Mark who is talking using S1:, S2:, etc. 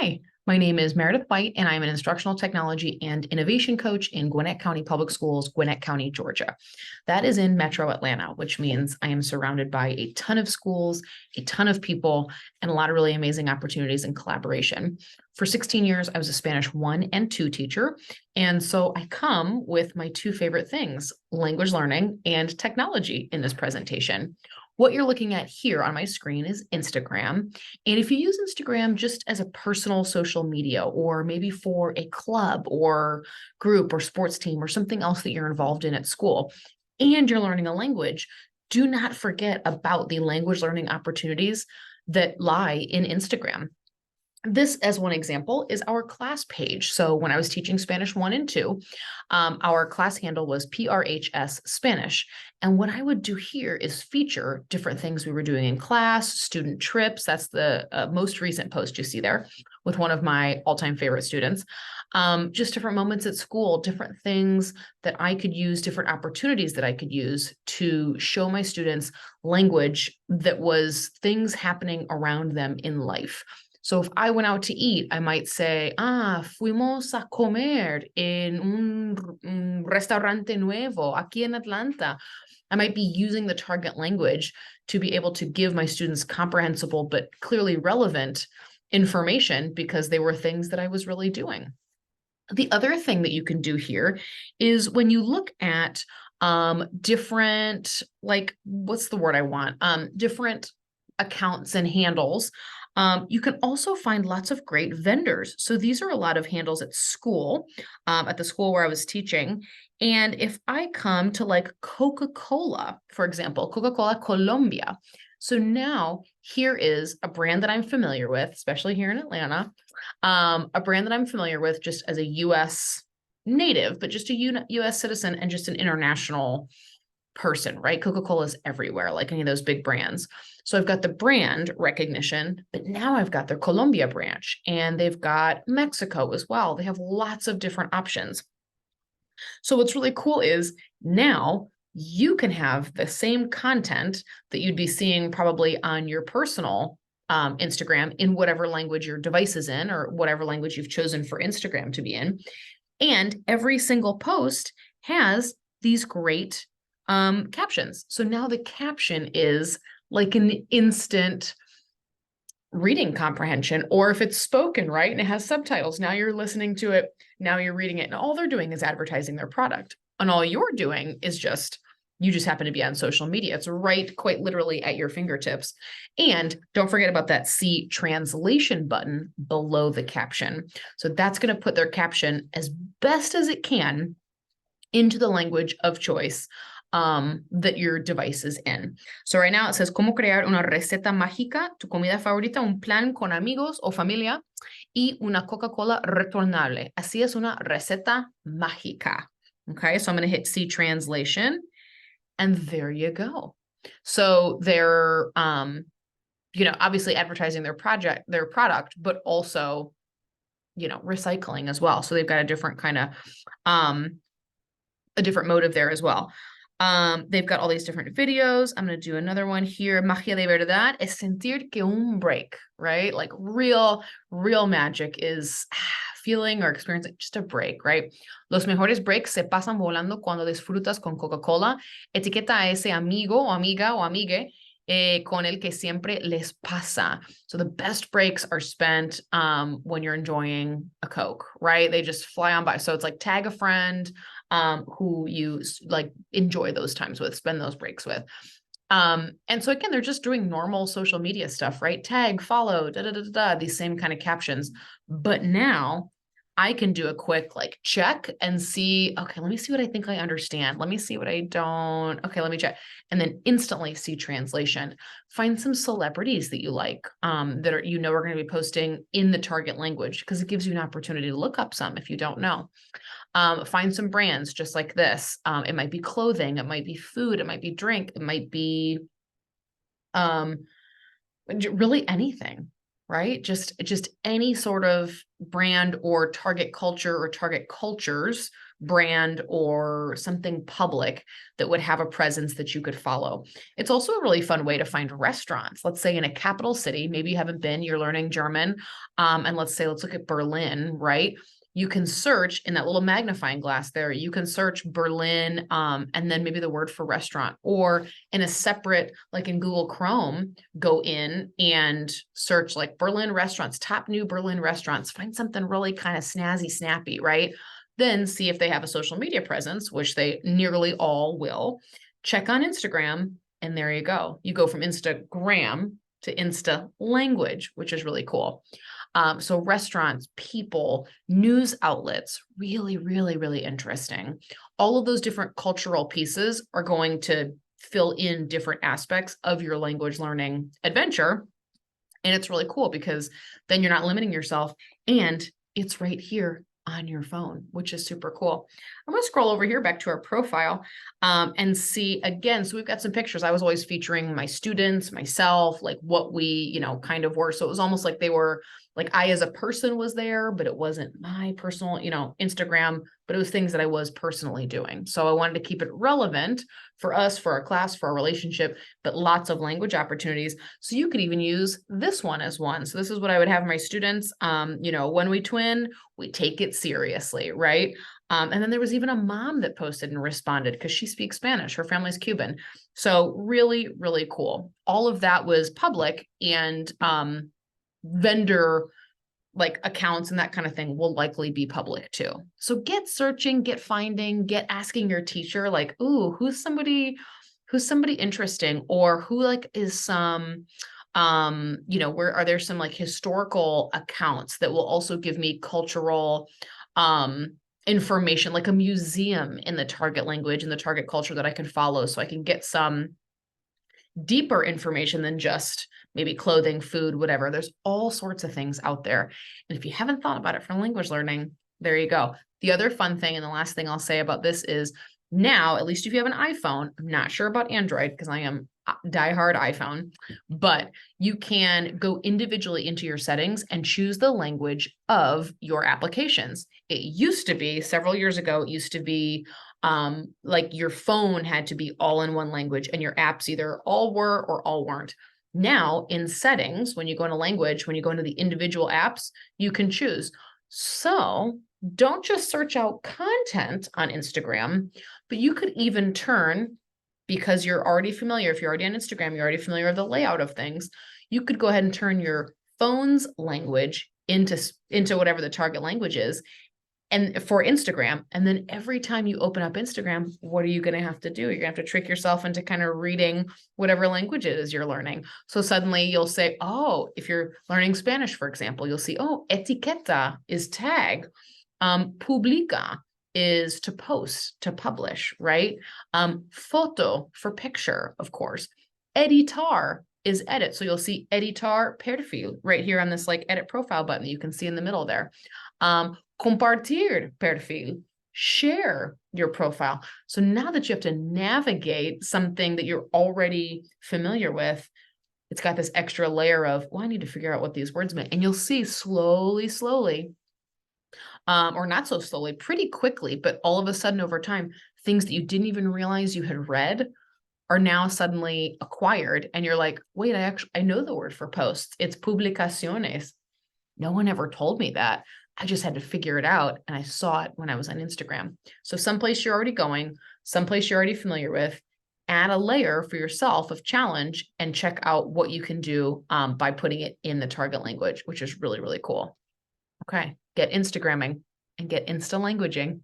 S1: Hi, my name is Meredith White, and I'm an instructional technology and innovation coach in Gwinnett County Public Schools, Gwinnett County, Georgia. That is in Metro Atlanta, which means I am surrounded by a ton of schools, a ton of people, and a lot of really amazing opportunities and collaboration. For 16 years, I was a Spanish 1 and 2 teacher. And so I come with my two favorite things, language learning and technology in this presentation. What you're looking at here on my screen is Instagram. And if you use Instagram just as a personal social media, or maybe for a club or group or sports team or something else that you're involved in at school, and you're learning a language, do not forget about the language learning opportunities that lie in Instagram. This, as one example, is our class page. So when I was teaching Spanish 1 and 2, our class handle was PRHS Spanish. And what I would do here is feature different things we were doing in class, student trips. That's the most recent post you see there with one of my all-time favorite students. Just different moments at school, different things that I could use, different opportunities that I could use to show my students language that was things happening around them in life. So if I went out to eat, I might say, fuimos a comer en un restaurante nuevo aquí en Atlanta. I might be using the target language to be able to give my students comprehensible but clearly relevant information because they were things that I was really doing. The other thing that you can do here is when you look at different, like, what's the word I want? Different accounts and handles. You can also find lots of great vendors. So these are a lot of handles at school, at the school where I was teaching. And if I come to like Coca-Cola, for example, Coca-Cola Colombia. So now here is a brand that I'm familiar with, especially here in Atlanta, a brand that I'm familiar with just as a US native, but just a US citizen and just an international person, right? Coca-Cola is everywhere, like any of those big brands. So I've got the brand recognition, but now I've got their Colombia branch, and they've got Mexico as well. They have lots of different options. So what's really cool is now you can have the same content that you'd be seeing probably on your personal Instagram in whatever language your device is in, or whatever language you've chosen for Instagram to be in. And every single post has these great captions. So now the caption is like an instant reading comprehension, or if it's spoken, right, and it has subtitles, now you're listening to it, now you're reading it, and all they're doing is advertising their product. And all you're doing is you just happen to be on social media. It's right, quite literally at your fingertips. And don't forget about that C translation button below the caption. So that's going to put their caption as best as it can into the language of choice that your device is in. So right now it says, ¿Cómo crear una receta mágica? Tu comida favorita, un plan con amigos o familia y una Coca-Cola retornable. Así es una receta mágica. Okay, so I'm going to hit C translation, and there you go. So they're, obviously advertising their product, but also, recycling as well. So they've got a different kind of, a different motive there as well. They've got all these different videos. I'm going to do another one here. Magia de verdad es sentir que un break, right? Like real magic is feeling or experiencing just a break, right? Los mejores breaks se pasan volando cuando disfrutas con Coca-Cola. Etiqueta a ese amigo o amiga o amigue con el que siempre les pasa. So the best breaks are spent when you're enjoying a Coke, right? They just fly on by. So it's like tag a friend who you like enjoy those times with, spend those breaks with. And so again, they're just doing normal social media stuff, right? Tag, follow, these same kind of captions. But now I can do a quick like check and see, okay, let me see what I think I understand. Let me see what I don't. Okay, let me check. And then instantly see translation. Find some celebrities that you like that are, are going to be posting in the target language, because it gives you an opportunity to look up some if you don't know. Find some brands just like this. It might be clothing, it might be food, it might be drink, it might be really anything, right? Just any sort of brand or target culture or target cultures brand or something public that would have a presence that you could follow. It's also a really fun way to find restaurants. Let's say in a capital city, maybe you haven't been, you're learning German. And let's look at Berlin, right? You can search in that little magnifying glass there, you can search Berlin, and then maybe the word for restaurant, or in a separate, like in Google Chrome, go in and search like Berlin restaurants, top new Berlin restaurants, find something really kind of snazzy, snappy, right? Then see if they have a social media presence, which they nearly all will. Check on Instagram, and there you go. You go from Instagram to Instalanguage, which is really cool. So restaurants, people, news outlets, really, really, really interesting. All of those different cultural pieces are going to fill in different aspects of your language learning adventure. And it's really cool because then you're not limiting yourself, and it's right here on your phone, which is super cool. I'm going to scroll over here back to our profile and see again. So we've got some pictures. I was always featuring my students, myself, like what we, kind of were. So it was almost like they were like I as a person was there, but it wasn't my personal, Instagram, but it was things that I was personally doing. So I wanted to keep it relevant for us, for our class, for our relationship, but lots of language opportunities. So you could even use this one as one. So this is what I would have my students, when we twin, we take it seriously, right? And then there was even a mom that posted and responded because she speaks Spanish. Her family's Cuban. So really, really cool. All of that was public, and vendor like accounts and that kind of thing will likely be public too. So get searching, get finding, get asking your teacher like, ooh, who's somebody interesting, or who like is some where are there some like historical accounts that will also give me cultural information, like a museum in the target language and the target culture that I can follow, so I can get some deeper information than just maybe clothing, food, whatever. There's all sorts of things out there. And if you haven't thought about it for language learning, there you go. The other fun thing, and the last thing I'll say about this is now, at least if you have an iPhone, I'm not sure about Android because I am diehard iPhone, but you can go individually into your settings and choose the language of your applications. It used to be several years ago, it used to be like your phone had to be all in one language and your apps either all were or all weren't. Now in settings, when you go into language, when you go into the individual apps, you can choose. So don't just search out content on Instagram, but you could even turn, because you're already familiar, if you're already on Instagram, you're already familiar with the layout of things, you could go ahead and turn your phone's language into whatever the target language is, and for Instagram. And then every time you open up Instagram, what are you going to have to do? You're going to have to trick yourself into kind of reading whatever language it is you're learning. So suddenly you'll say, oh, if you're learning Spanish, for example, you'll see, oh, etiqueta is tag. Publica is to post, to publish, right? Foto for picture, of course. Editar is edit. So you'll see editar perfil right here on this like edit profile button that you can see in the middle there. Compartir perfil, share your profile. So now that you have to navigate something that you're already familiar with, it's got this extra layer of, well, I need to figure out what these words mean. And you'll see slowly, or not so slowly, pretty quickly, but all of a sudden over time, things that you didn't even realize you had read are now suddenly acquired. And you're like, wait, I know the word for posts. It's publicaciones. No one ever told me that. I just had to figure it out. And I saw it when I was on Instagram. So someplace you're already going, someplace you're already familiar with, add a layer for yourself of challenge and check out what you can do by putting it in the target language, which is really, really cool. Okay, get Instagramming and get Instalanguaging.